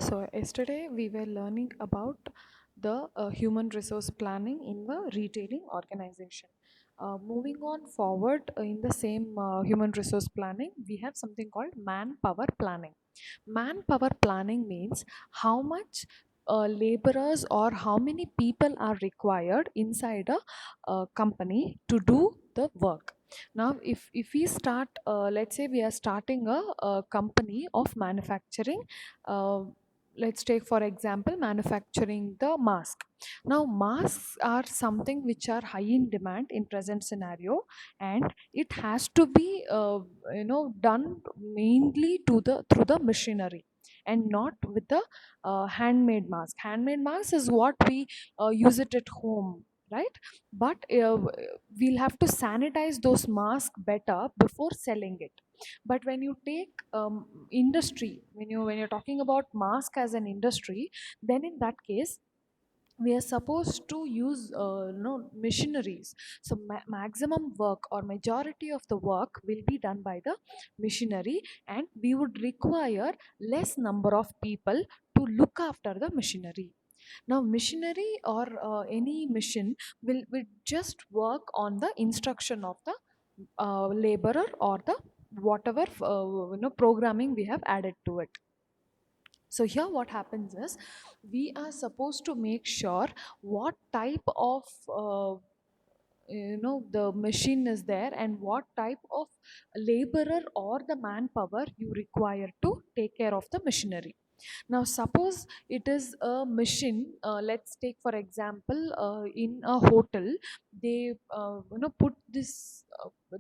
So, yesterday we were learning about the human resource planning in the retailing organization. Moving on forward in the same human resource planning, we have something called manpower planning. Manpower planning means how much laborers or how many people are required inside a company to do the work. Now, if we start, let's say we are starting a company of manufacturing. Uh, let's take for example manufacturing the mask. Now masks are something which are high in demand in present scenario, and it has to be done mainly to the through the machinery and not with the handmade mask. Handmade mask is what we use it at home, right? But we'll have to sanitize those masks better before selling it. But when you take industry, when you're talking about mask as an industry, then in that case we are supposed to use machineries. So maximum work or majority of the work will be done by the machinery, and we would require less number of people to look after the machinery. Now machinery or any machine will just work on the instruction of the laborer or the whatever programming we have added to it. So here what happens is we are supposed to make sure what type of the machine is there and what type of laborer or the manpower you require to take care of the machinery. Now suppose it is a machine, let's take for example in a hotel, they put this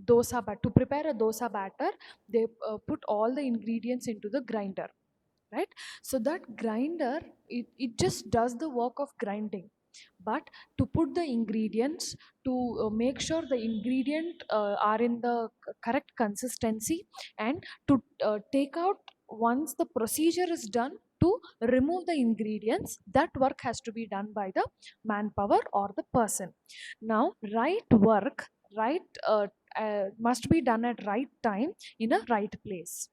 dosa to prepare a dosa batter. They put all the ingredients into the grinder, right? So that grinder, it just does the work of grinding, but to put the ingredients, to make sure the ingredient are in the correct consistency, and to take out once the procedure is done to remove the ingredients, that work has to be done by the manpower or the person. Now right work, right must be done at right time in a right place.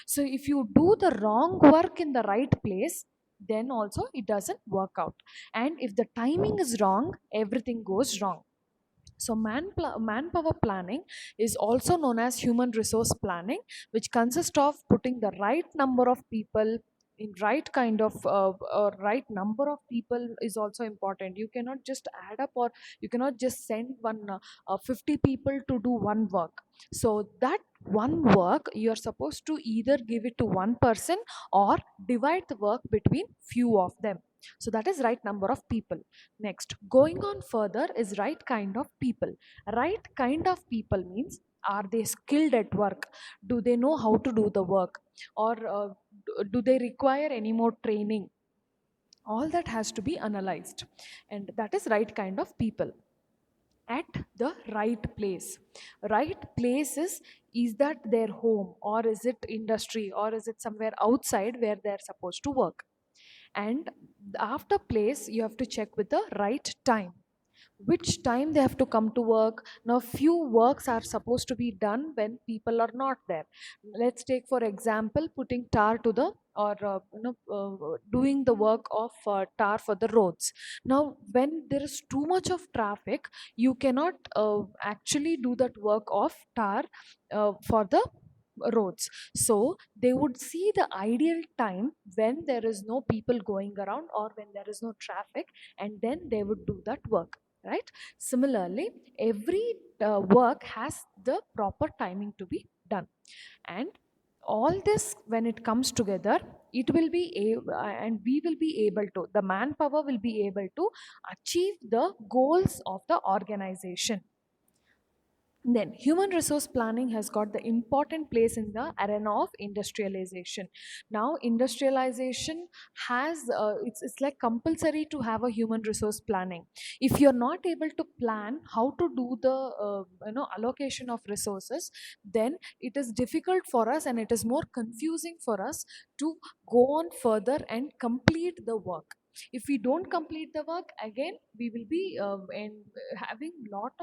So if you do the wrong work in the right place, then also it doesn't work out. And if the timing is wrong, everything goes wrong. So manpower planning is also known as human resource planning, which consists of putting the right number of people in right kind of right number of people is also important. You cannot just add up, or you cannot just send 50 people to do one work. So that one work you are supposed to either give it to one person or divide the work between few of them. So that is right number of people. Next, going on further is right kind of people. Right kind of people means, are they skilled at work? Do they know how to do the work? Or do they require any more training? All that has to be analyzed, and that is right kind of people. At the right place. Right place is that their home, or is it industry, or is it somewhere outside where they're supposed to work? And after place you have to check with the right time, which time they have to come to work. Now few works are supposed to be done when people are not there. Let's take for example putting tar to the, or doing the work of tar for the roads. Now when there is too much of traffic, you cannot actually do that work of tar for the roads. So they would see the ideal time when there is no people going around or when there is no traffic, and then they would do that work, right? Similarly, every work has the proper timing to be done. And all this, when it comes together, it will be and we will be able to, the manpower will be able to achieve the goals of the organization. Then human resource planning has got the important place in the arena of industrialization. Now industrialization has it's like compulsory to have a human resource planning. If you're not able to plan how to do the allocation of resources, then it is difficult for us and it is more confusing for us to go on further and complete the work. If we don't complete the work, again we will be having lot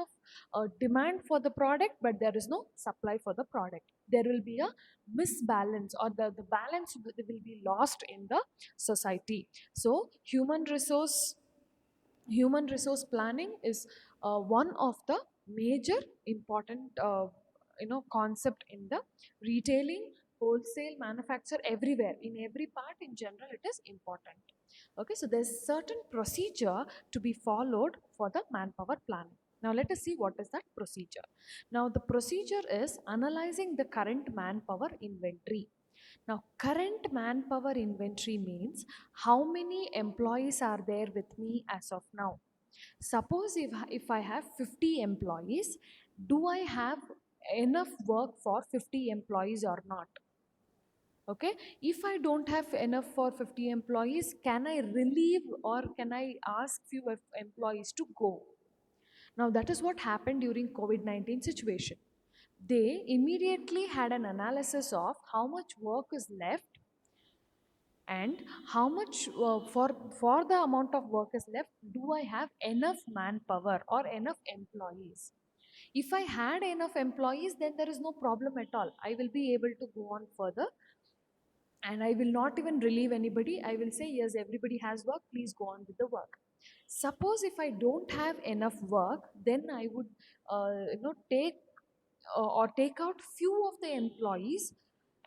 of demand for the product, but there is no supply for the product. There will be a misbalance, or the balance will be lost in the society. So human resource planning is one of the major important concept in the retailing, wholesale, manufacture, everywhere, in every part in general it is important. Okay, so there's certain procedure to be followed for the manpower planning. Now let us see what is that procedure. Now the procedure is analyzing the current manpower inventory. Now, current manpower inventory means how many employees are there with me as of now. Suppose if I have 50 employees, do I have enough work for 50 employees or not? Okay, if I don't have enough for 50 employees, can I relieve or can I ask few employees to go? Now, that is what happened during COVID-19 situation. They immediately had an analysis of how much work is left and how much for the amount of work is left, do I have enough manpower or enough employees? If I had enough employees, then there is no problem at all. I will be able to go on further, and I will not even relieve anybody. I will say, yes, everybody has work, please go on with the work. Suppose if I don't have enough work, then I would take or take out few of the employees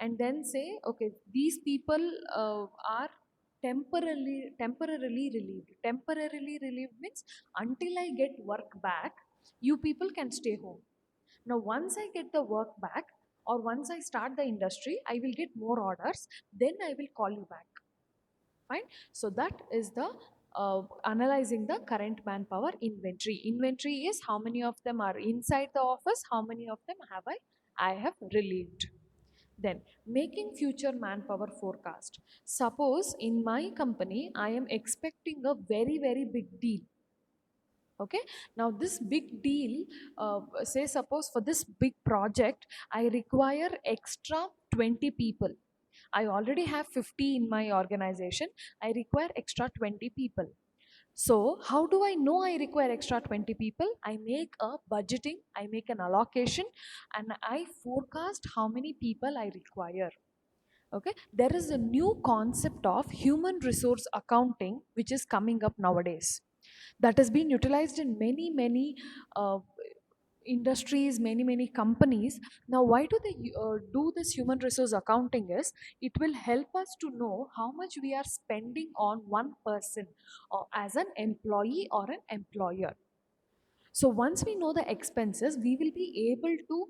and then say, okay, these people are temporarily relieved. Temporarily relieved means until I get work back, you people can stay home. Now once I get the work back, or once I start the industry, I will get more orders, then I will call you back. Fine. So that is the analyzing the current manpower inventory. Inventory is how many of them are inside the office, how many of them have I have relieved. Then making future manpower forecast. Suppose in my company I am expecting a very very big deal. Okay, now this big deal, say suppose for this big project I require extra 20 people. I already have 50 in my organization, I require extra 20 people. So how do I know I require extra 20 people? I make a budgeting, I make an allocation, and I forecast how many people I require. Okay, there is a new concept of human resource accounting which is coming up nowadays, that has been utilized in many uh, industries, many companies. Now why do they do this human resource accounting is, it will help us to know how much we are spending on one person, or as an employee or an employer. So once we know the expenses, we will be able to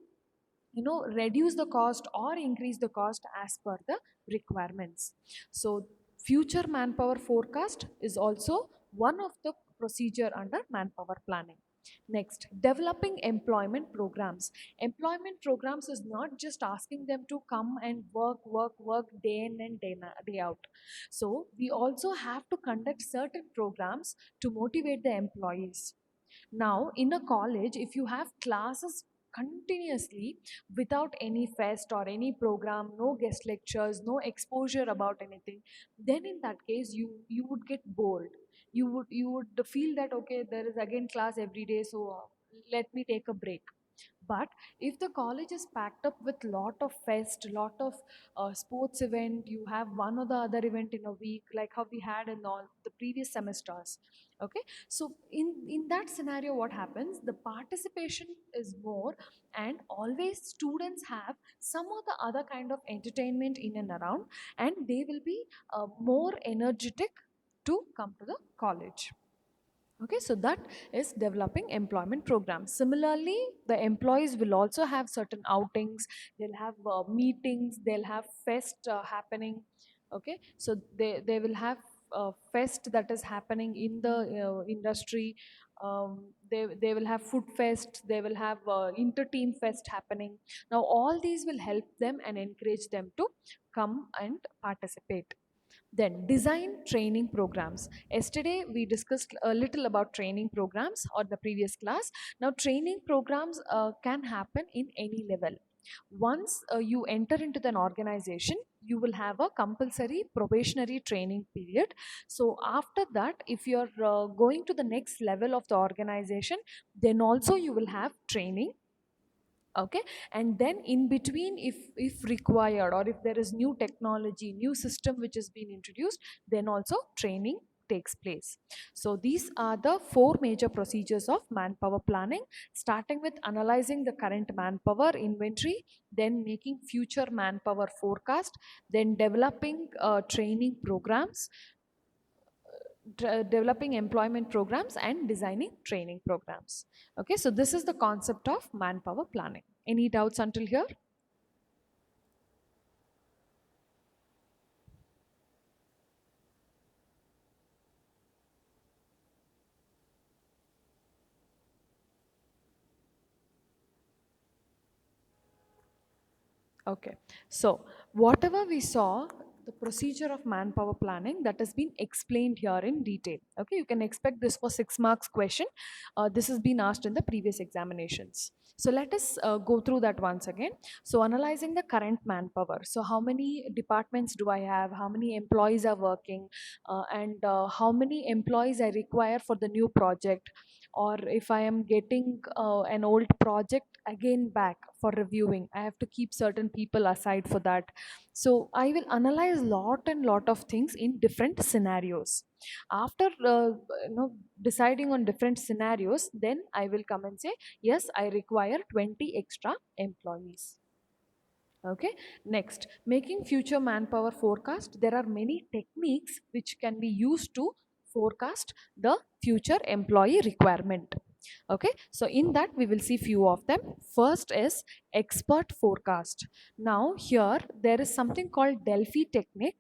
reduce the cost or increase the cost as per the requirements. So future manpower forecast is also one of the procedure under manpower planning. Next, developing employment programs. Employment programs is not just asking them to come and work day in and day out. So we also have to conduct certain programs to motivate the employees. Now, in a college, if you have classes continuously without any fest or any program, no guest lectures, no exposure about anything, then in that case you would get bored. You would feel that, okay, there is again class every day, so let me take a break. But if the college is packed up with lot of fest, lot of sports event, you have one or the other event in a week, like how we had in all the previous semesters. Okay, so in that scenario, what happens? The participation is more, and always students have some or the other kind of entertainment in and around, and they will be more energetic to come to the college. Okay, so that is developing employment programs. Similarly, the employees will also have certain outings, they'll have meetings, they'll have fest happening. Okay, so they will have fest that is happening in the industry. They will have food fest, they will have inter-team fest happening. Now all these will help them and encourage them to come and participate. Then design training programs. Yesterday we discussed a little about training programs or the previous class. Now training programs can happen in any level. Once you enter into an organization, you will have a compulsory probationary training period. So after that, if you're going to the next level of the organization, then also you will have training. Okay, and then in between, if required, or if there is new technology, new system which has been introduced, then also training takes place. So these are the four major procedures of manpower planning, starting with analyzing the current manpower inventory, then making future manpower forecast, then developing training programs, developing employment programs, and designing training programs. Okay, so this is the concept of manpower planning. Any doubts until here? Okay, so whatever we saw, the procedure of manpower planning, that has been explained here in detail. Okay, you can expect this for 6 marks question. This has been asked in the previous examinations. So let us go through that once again. So analyzing the current manpower. So how many departments do I have? How many employees are working? And how many employees I require for the new project? Or if I am getting an old project again back for reviewing, I have to keep certain people aside for that. So I will analyze lot of things in different scenarios. After deciding on different scenarios, then I will come and say, yes, I require 20 extra employees. Okay, next, making future manpower forecast. There are many techniques which can be used to forecast the future employee requirement. Okay, so in that we will see few of them. First is expert forecast. Now here there is something called Delphi technique,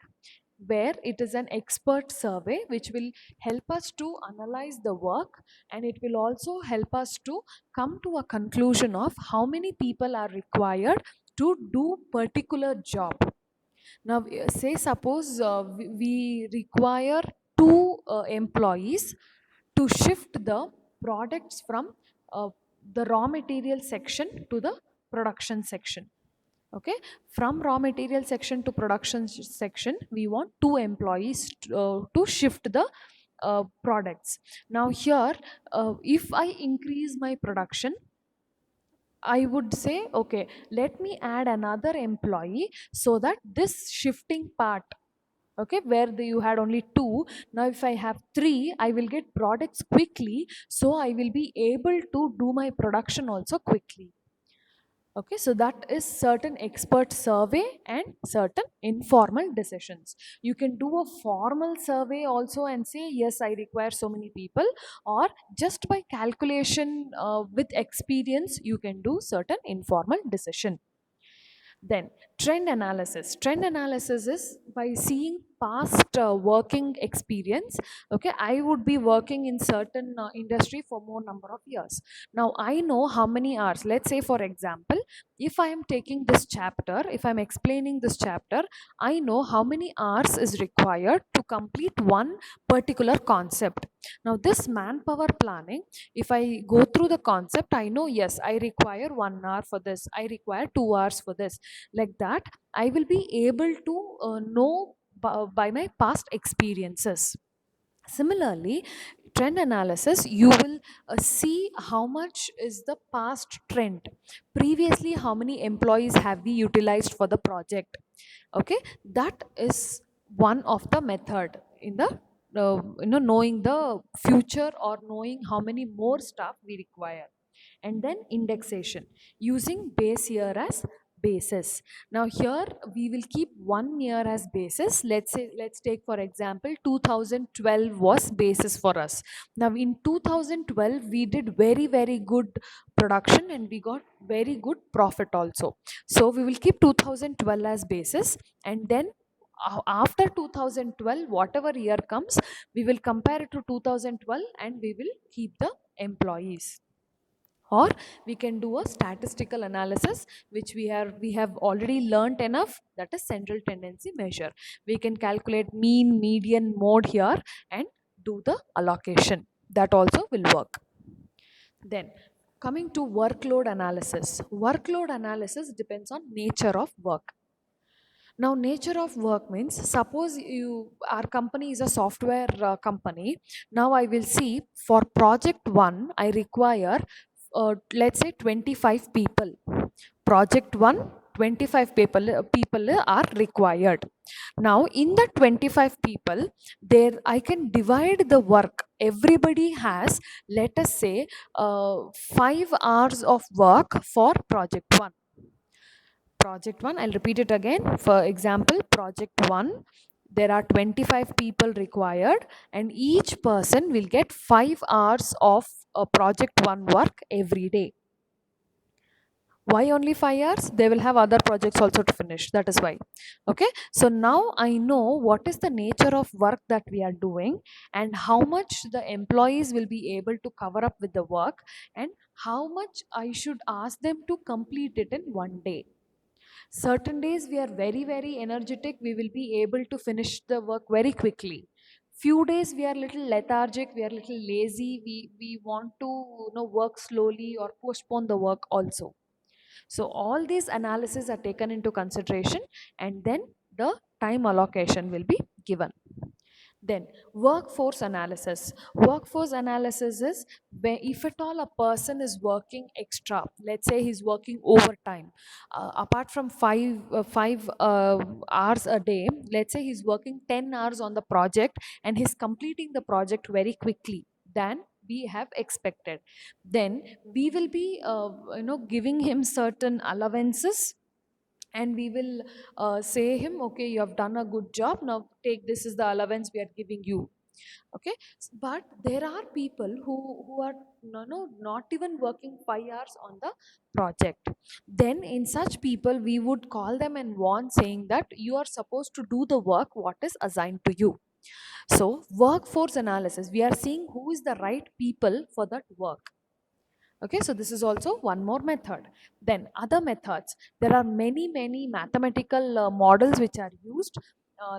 where it is an expert survey which will help us to analyze the work, and it will also help us to come to a conclusion of how many people are required to do particular job. Now say suppose we require two employees to shift the products from uh, the raw material section to the production section. Okay, from raw material section to production section, we want two employees to shift the products. Now here, if I increase my production, I would say, okay, let me add another employee so that this shifting part, okay, where you had only two, now if I have three, I will get products quickly, so I will be able to do my production also quickly. Okay, so that is certain expert survey and certain informal decisions. You can do a formal survey also and say, yes, I require so many people, or just by calculation with experience, you can do certain informal decision. Then, trend analysis. Trend analysis is by seeing past working experience. Okay, I would be working in certain industry for more number of years. Now, I know how many hours. Let's say, for example, if I am taking this chapter, if I'm explaining this chapter, I know how many hours is required to complete one particular concept. Now, this manpower planning, if I go through the concept, I know, yes, I require 1 hour for this, I require 2 hours for this. Like that, I will be able to know by my past experiences. Similarly, trend analysis, you will see how much is the past trend. Previously, how many employees have we utilized for the project? Okay, that is one of the method in the knowing the future, or knowing how many more staff we require. And then indexation, using base year as basis. Now here we will keep 1 year as basis. Let's say, let's take for example 2012 was basis for us. Now in 2012 we did very good production, and we got very good profit also. So we will keep 2012 as basis, and then after 2012, whatever year comes, we will compare it to 2012, and we will keep the employees. Or we can do a statistical analysis, which we have already learnt enough, that is central tendency measure. We can calculate mean, median, mode here, and do the allocation. That also will work. Then Coming to workload analysis. Workload analysis depends on nature of work. Now, nature of work means, suppose our company is a software company. Now I will see, for project 1 I require let's say 25 people. Project 1, 25 people are required. Now in the 25 people, there I can divide the work. Everybody has, let us say, 5 hours of work for project 1. Project 1, I'll repeat it again. For example, project 1, there are 25 people required, and each person will get 5 hours of project 1 work every day. Why only 5 hours? They will have other projects also to finish, that is why. Okay, so now I know what is the nature of work that we are doing, and how much the employees will be able to cover up with the work, and how much I should ask them to complete it in one day. Certain days we are very very energetic, we will be able to finish the work very quickly. Few days we are little lethargic, we are little lazy, we want to work slowly or postpone the work also. So all these analyses are taken into consideration, and then the time allocation will be given. Then workforce analysis. Workforce analysis is where, if at all a person is working extra, let's say he's working overtime, apart from 5 hours a day, let's say he's working 10 hours on the project, and he's completing the project very quickly than we have expected. Then we will be giving him certain allowances, and we will say him, okay, you have done a good job, now take, this is the allowance we are giving you. Okay. But there are people who are not even working 5 hours on the project. Then in such people we would call them and warn, saying that you are supposed to do the work what is assigned to you. So workforce analysis, we are seeing who is the right people for that work. Okay, so this is also one more method. Then other methods, there are many many mathematical models which are used.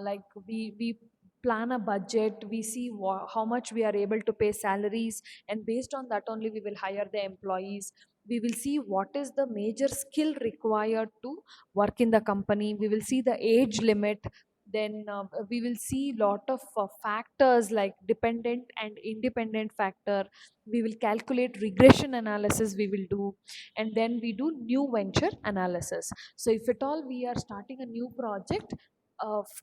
Like we plan a budget, we see how much we are able to pay salaries, and based on that only we will hire the employees. We will see what is the major skill required to work in the company. We will see the age limit. Then we will see lot of factors like dependent and independent factor. We will calculate regression analysis, we will do. And then we do new venture analysis. So if at all we are starting a new project,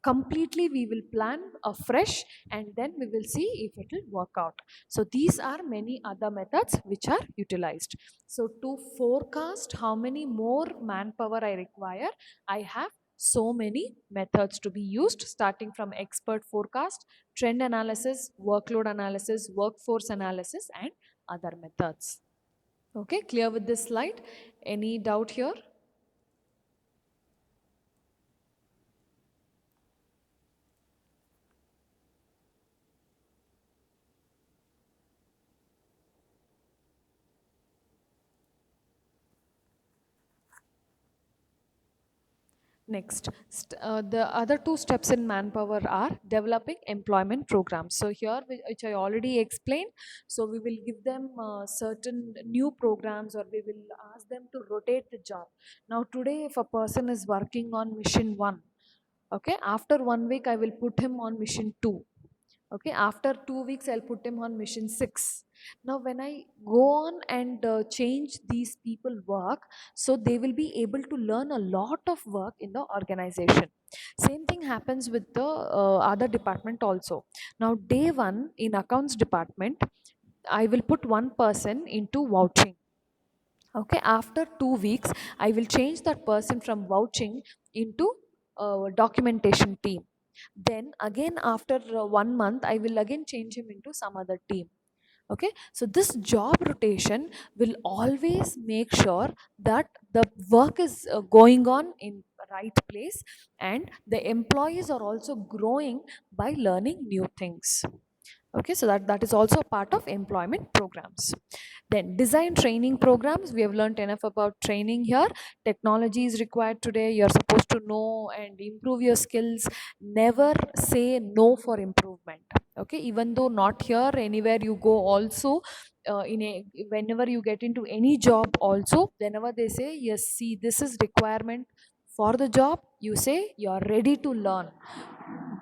completely we will plan afresh, and then we will see if it will work out. So these are many other methods which are utilized. So to forecast how many more manpower I require, I have so many methods to be used, starting from expert forecast, trend analysis, workload analysis, workforce analysis, and other methods. Okay, clear with this slide? Any doubt here? Next, the other two steps in manpower are developing employment programs. So here, which I already explained, so we will give them certain new programs, or we will ask them to rotate the job. Now today, if a person is working on mission 1, okay, after 1 week I will put him on mission 2. Okay, after 2 weeks I'll put him on mission 6. Now when I go on and change these people work, so they will be able to learn a lot of work in the organization. Same thing happens with the other department also. Now day 1 in accounts department, I will put one person into vouching. Okay, after 2 weeks I will change that person from vouching into documentation team. Then again after 1 month I will again change him into some other team. Okay, so this job rotation will always make sure that the work is going on in right place, and the employees are also growing by learning new things. Okay, so that is also a part of employment programs. Then design training programs, we have learned enough about training here. Technology is required today, you're supposed to know and improve your skills. Never say no for improvement. Okay, even though not here, anywhere you go also, whenever you get into any job also, whenever they say yes, see, this is requirement for the job, you say you are ready to learn.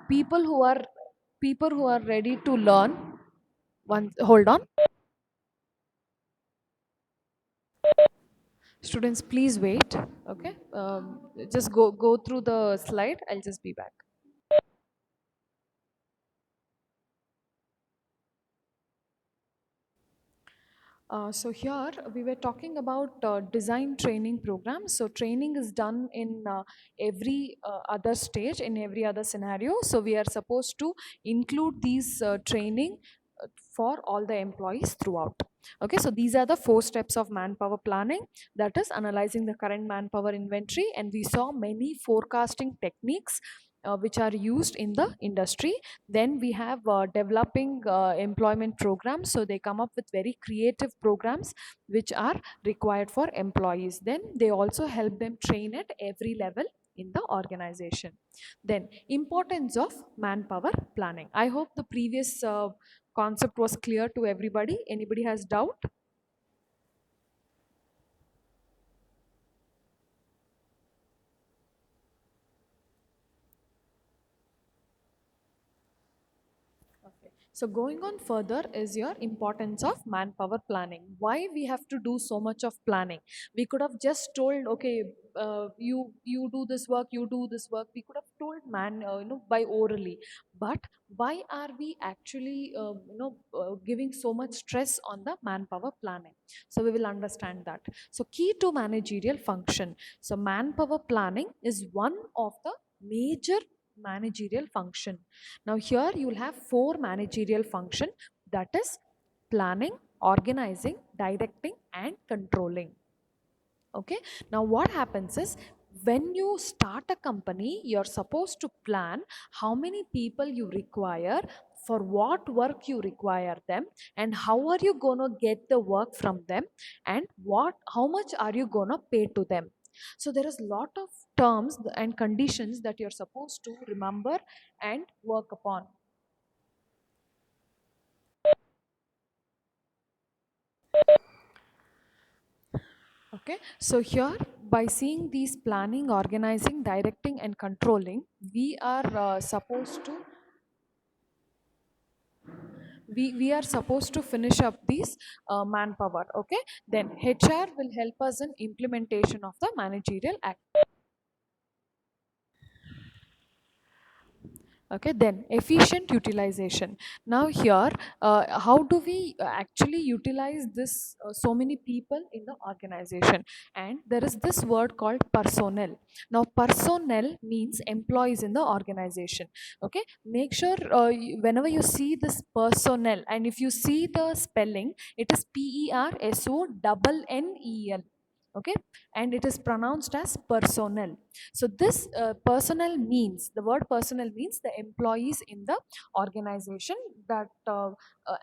people who are People who are ready to learn, one hold on, students, please wait. Okay, just go through the slide, I'll just be back. So here we were talking about design training programs. So training is done in every other stage, in every other scenario. So we are supposed to include these training for all the employees throughout. Okay, so these are the 4 steps of manpower planning. That is analyzing the current manpower inventory, and we saw many forecasting techniques which are used in the industry. Then we have developing employment programs, so they come up with very creative programs which are required for employees. Then they also help them train at every level in the organization. Then importance of manpower planning. I hope the previous concept was clear to everybody. Anybody has doubt? Okay. So going on further is your importance of manpower planning. Why we have to do so much of planning? We could have just told, okay, you do this work, you do this work. We could have told by orally. But why are we actually giving so much stress on the manpower planning? So we will understand that. So key to managerial function. So manpower planning is one of the major managerial function. Now here you will have 4 managerial function, that is planning, organizing, directing and controlling. Okay, now what happens is, when you start a company, you're supposed to plan how many people you require, for what work you require them, and how are you going to get the work from them, and how much are you going to pay to them. So there is a lot of terms and conditions that you're supposed to remember and work upon. Okay, so here by seeing these planning, organizing, directing, and controlling, we are supposed to finish up these manpower. Okay, then HR will help us in implementation of the managerial act. Okay, then efficient utilization. Now here, how do we actually utilize this so many people in the organization? And there is this word called personnel. Now personnel means employees in the organization. Okay, make sure whenever you see this personnel, and if you see the spelling, it is PERSONNEL. Okay, and it is pronounced as personnel. So this personnel means, the word personnel means the employees in the organization, that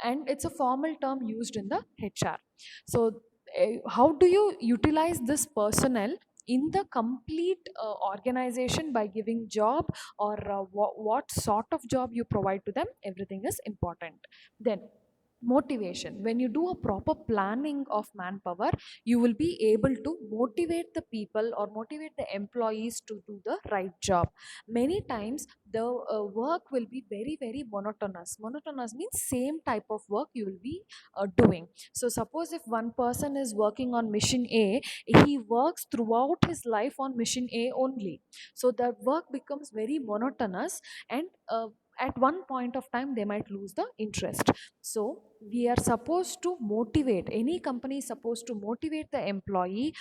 and it's a formal term used in the HR. So how do you utilize this personnel in the complete organization? By giving job, or what sort of job you provide to them, everything is important. Then motivation. When you do a proper planning of manpower, you will be able to motivate the people or motivate the employees to do the right job. Many times the work will be very very monotonous means same type of work you will be doing. So suppose if one person is working on mission A, he works throughout his life on mission A only, so the work becomes very monotonous, and at one point of time they might lose the interest. So we are supposed to motivate, any company is supposed to motivate the employee,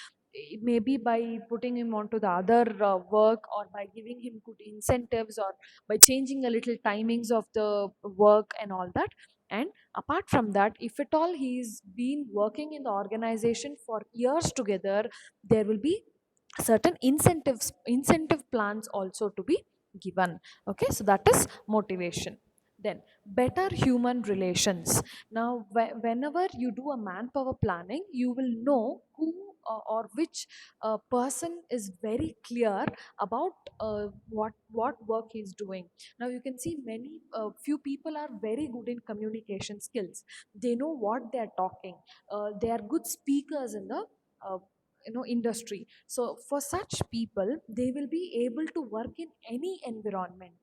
maybe by putting him onto the other work, or by giving him good incentives, or by changing a little timings of the work and all that. And apart from that, if at all he's been working in the organization for years together, there will be certain incentive plans also to be given. Okay, so that is motivation. Then better human relations. Now whenever you do a manpower planning, you will know who or which person is very clear about what work he's doing. Now you can see many few people are very good in communication skills. They know what they are talking. They are good speakers in the uh, industry. So for such people, they will be able to work in any environment,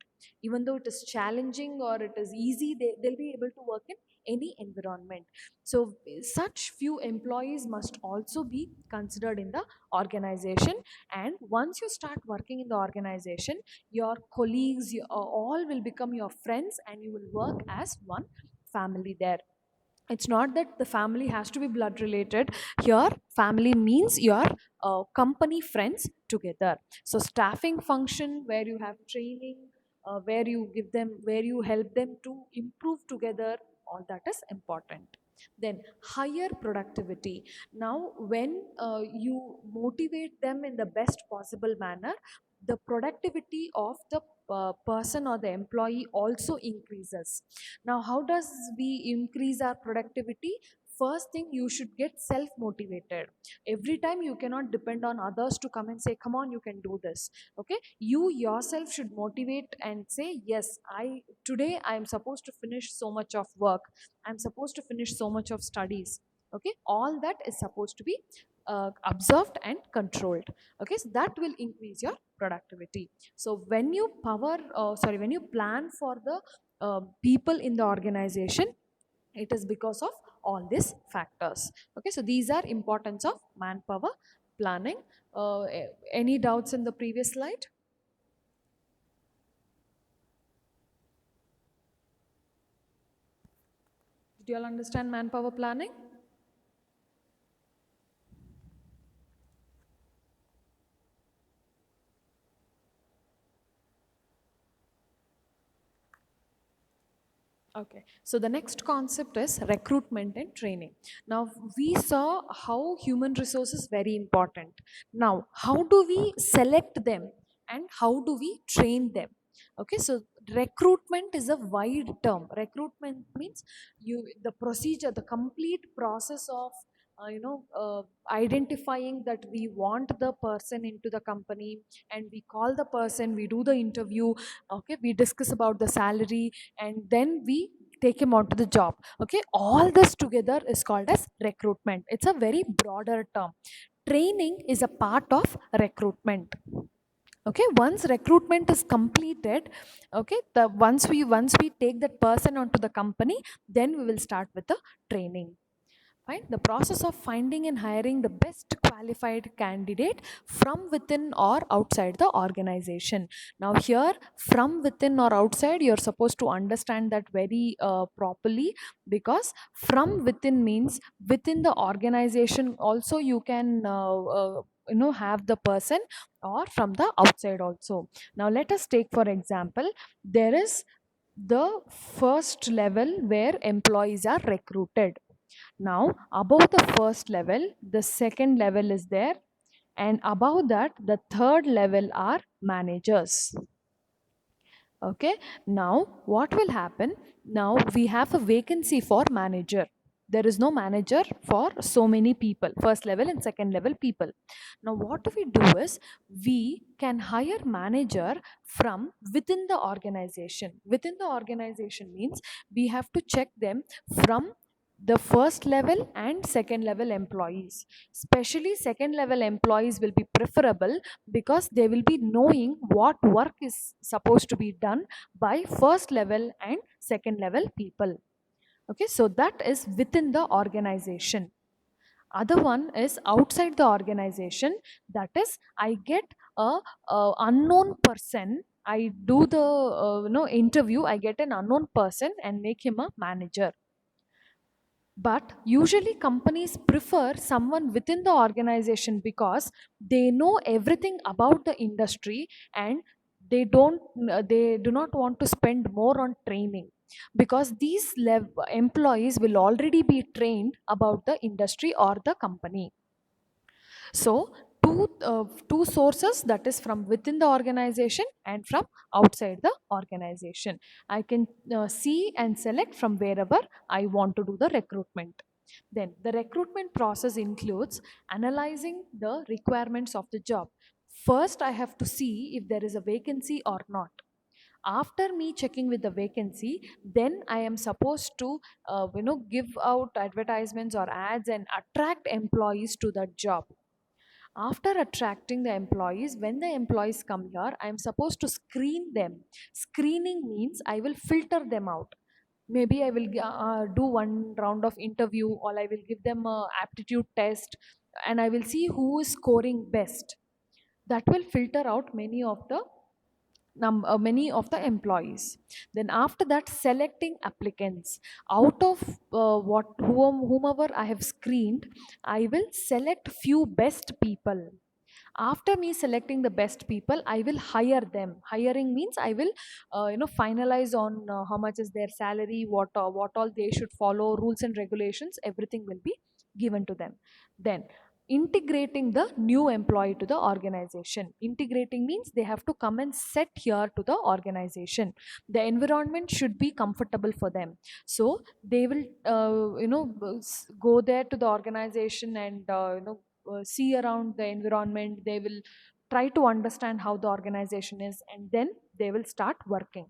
even though it is challenging or it is easy. They'll be able to work in any environment. So such few employees must also be considered in the organization. And once you start working in the organization, your colleagues, all will become your friends, and you will work as one family there. It's not that the family has to be blood related. Here family means your company friends together. So staffing function, where you have training, where you give them, where you help them to improve together, all that is important. Then higher productivity. Now when you motivate them in the best possible manner, the productivity of the person or the employee also increases. Now how does we increase our productivity? First thing, you should get self motivated. Every time you cannot depend on others to come and say, come on, you can do this. Okay, you yourself should motivate and say, yes, today I am supposed to finish so much of work, I'm supposed to finish so much of studies. Okay, all that is supposed to be observed and controlled. Okay, so that will increase your productivity. So when you when you plan for the people in the organization, it is because of all these factors. Okay, so these are importance of manpower planning. Any doubts in the previous slide? Did you all understand manpower planning? Okay, so the next concept is recruitment and training. Now we saw how human resources very important. Now how do we select them and how do we train them? Okay, so recruitment is a wide term. Recruitment means the procedure, the complete process of identifying that we want the person into the company, and we call the person, we do the interview. Okay, we discuss about the salary, and then we take him onto the job. Okay, all this together is called as recruitment. It's a very broader term. Training is a part of recruitment. Okay, once recruitment is completed, okay, the once we take that person onto the company, then we will start with the training. Fine. The process of finding and hiring the best qualified candidate from within or outside the organization. Now, here, from within or outside, you're supposed to understand that very properly, because from within means within the organization also you can have the person, or from the outside also. Now let us take for example, there is the first level where employees are recruited. Now, above the first level, the second level is there, and above that, the third level are managers. Okay, now what will happen? Now we have a vacancy for manager. There is no manager for so many people, first level and second level people. Now what do we do is, we can hire manager from within the organization. Within the organization means we have to check them from the first level and second level employees. Especially second level employees will be preferable, because they will be knowing what work is supposed to be done by first level and second level people. Okay, so that is within the organization. Other one is outside the organization. That is, I get a unknown person, I do the interview, I get an unknown person and make him a manager. But usually companies prefer someone within the organization, because they know everything about the industry, and they do not want to spend more on training, because these employees will already be trained about the industry or the company. So two sources, that is from within the organization and from outside the organization. I can see and select from wherever I want to do the recruitment. Then the recruitment process includes analyzing the requirements of the job. First, I have to see if there is a vacancy or not. After me checking with the vacancy, then I am supposed to give out advertisements or ads and attract employees to that job. After attracting the employees, when the employees come here, I am supposed to screen them. Screening means I will filter them out. Maybe I will do one round of interview, or I will give them a aptitude test, and I will see who is scoring best. That will filter out many of the employees. Then after that, selecting applicants out of whomever I have screened, I will select few best people. After me selecting the best people, I will hire them. Hiring means I will finalize on how much is their salary, what all they should follow, rules and regulations, everything will be given to them. Then integrating the new employee to the organization. Integrating means they have to come and set here to the organization. The environment should be comfortable for them, so they will go there to the organization and see around the environment. They will try to understand how the organization is, and then they will start working.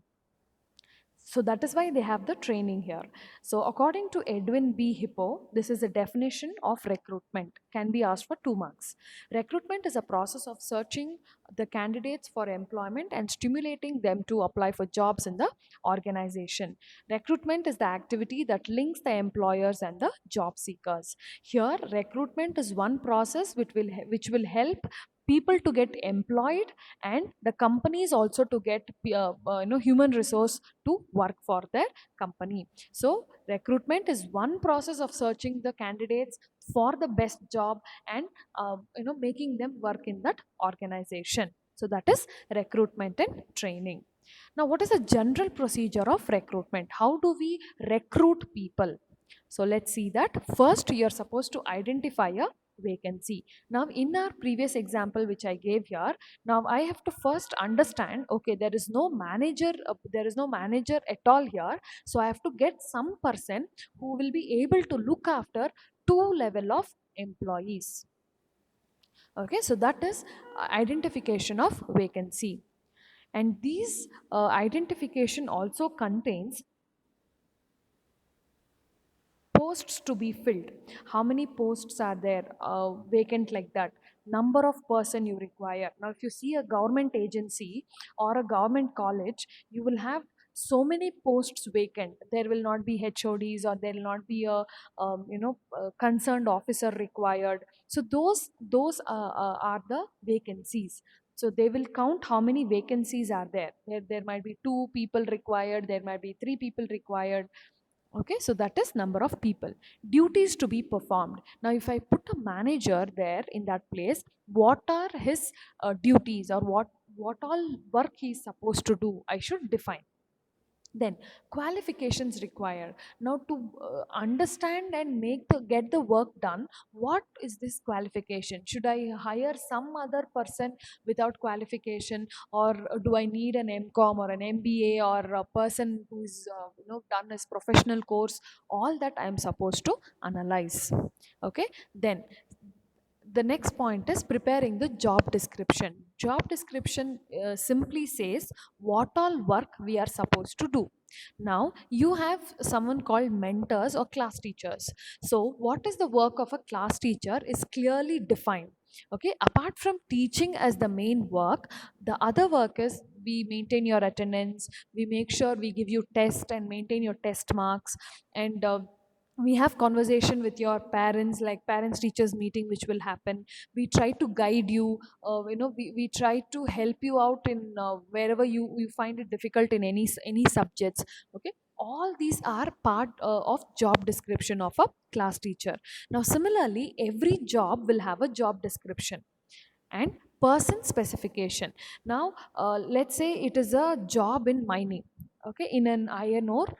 So that is why they have the training here. So according to Edwin B. Hippo, this is a definition of recruitment, can be asked for 2 marks. Recruitment is a process of searching the candidates for employment and stimulating them to apply for jobs in the organization. Recruitment is the activity that links the employers and the job seekers. Here, recruitment is one process which will help people to get employed, and the companies also to get human resource to work for their company. So recruitment is one process of searching the candidates for the best job, and making them work in that organization. So that is recruitment and training. Now, what is the general procedure of recruitment? How do we recruit people? So let's see that. First, you're supposed to identify a vacancy. Now, in our previous example which I gave here, now I have to first understand, okay, there is no manager at all here. So I have to get some person who will be able to look after two level of employees. Okay, so that is identification of vacancy. And these identification also contains posts to be filled. How many posts are there vacant, like that? Number of person you require. Now if you see a government agency or a government college, you will have so many posts vacant. There will not be HODs, or there will not be a concerned officer required. So those are the vacancies. So they will count how many vacancies are there. There might be 2 people required, there might be 3 people required. Okay, so that is number of people. Duties to be performed. Now if I put a manager there in that place, what are his duties, or what all work he is supposed to do, I should define. Then qualifications required. Now to understand and get the work done, what is this qualification? Should I hire some other person without qualification, or do I need an MCOM or an MBA, or a person who is done his professional course? All that I am supposed to analyze. Okay, then the next point is preparing the job description. Job description simply says what all work we are supposed to do. Now you have someone called mentors or class teachers. So what is the work of a class teacher is clearly defined. Okay, apart from teaching as the main work, the other work is we maintain your attendance, we make sure we give you test and maintain your test marks, and we have conversation with your parents, like parents teachers meeting which will happen. We try to guide you, we try to help you out in wherever you find it difficult in any subjects. Okay, all these are part of job description of a class teacher. Now similarly, every job will have a job description and person specification. Now let's say it is a job in mining. Okay, in an iron ore,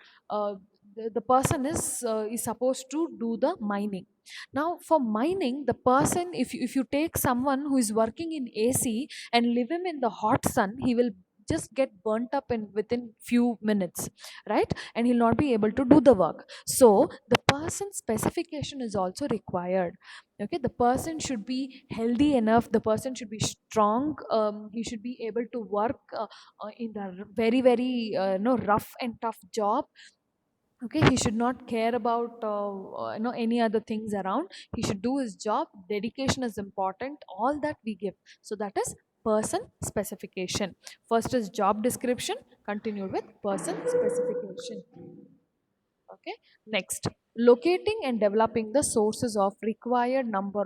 the person is supposed to do the mining. Now for mining, the person, if you take someone who is working in AC and leave him in the hot sun, he will just get burnt up in within few minutes, right? And he'll not be able to do the work. So the person's specification is also required. Okay, the person should be healthy enough, the person should be strong, he should be able to work in the very very rough and tough job. Okay, he should not care about any other things around. He should do his job. Dedication is important, all that we give. So that is person specification. First is job description, continued with person specification. Okay, next, locating and developing the sources of required number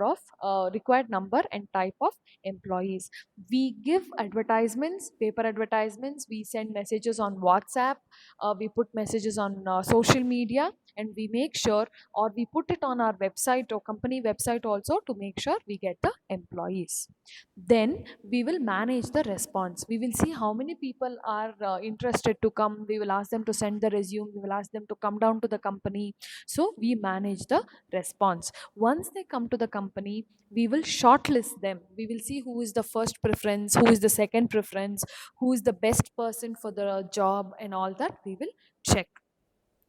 and type of employees. We give advertisements, paper advertisements, we send messages on WhatsApp, we put messages on social media, and we make sure, or we put it on our website or company website also, to make sure we get the employees. Then we will manage the response. We will see how many people are interested to come. We will ask them to send the resume, we will ask them to come down to the company. So we manage the response. Once they come to the company, we will shortlist them. We will see who is the first preference, who is the second preference, who is the best person for the job, and all that we will check.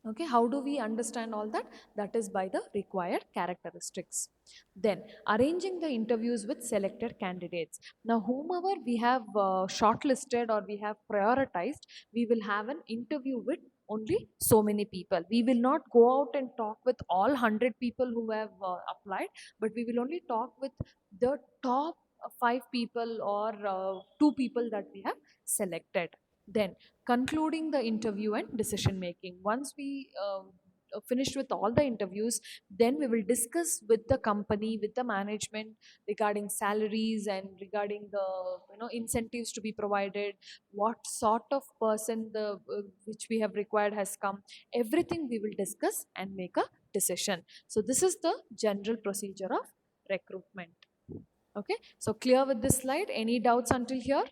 Okay, how do we understand all that? That is by the required characteristics. Then arranging the interviews with selected candidates. Now whomever we have shortlisted or we have prioritized, we will have an interview with only so many people. We will not go out and talk with all 100 people who have applied, but we will only talk with the top 5 people or 2 people that we have selected. Then concluding the interview and decision making. Once we finished with all the interviews, then we will discuss with the company, with the management, regarding salaries and regarding the incentives to be provided, what sort of person the which we have required has come. Everything we will discuss and make a decision. So this is the general procedure of recruitment. Okay, so clear with this slide? Any doubts until here?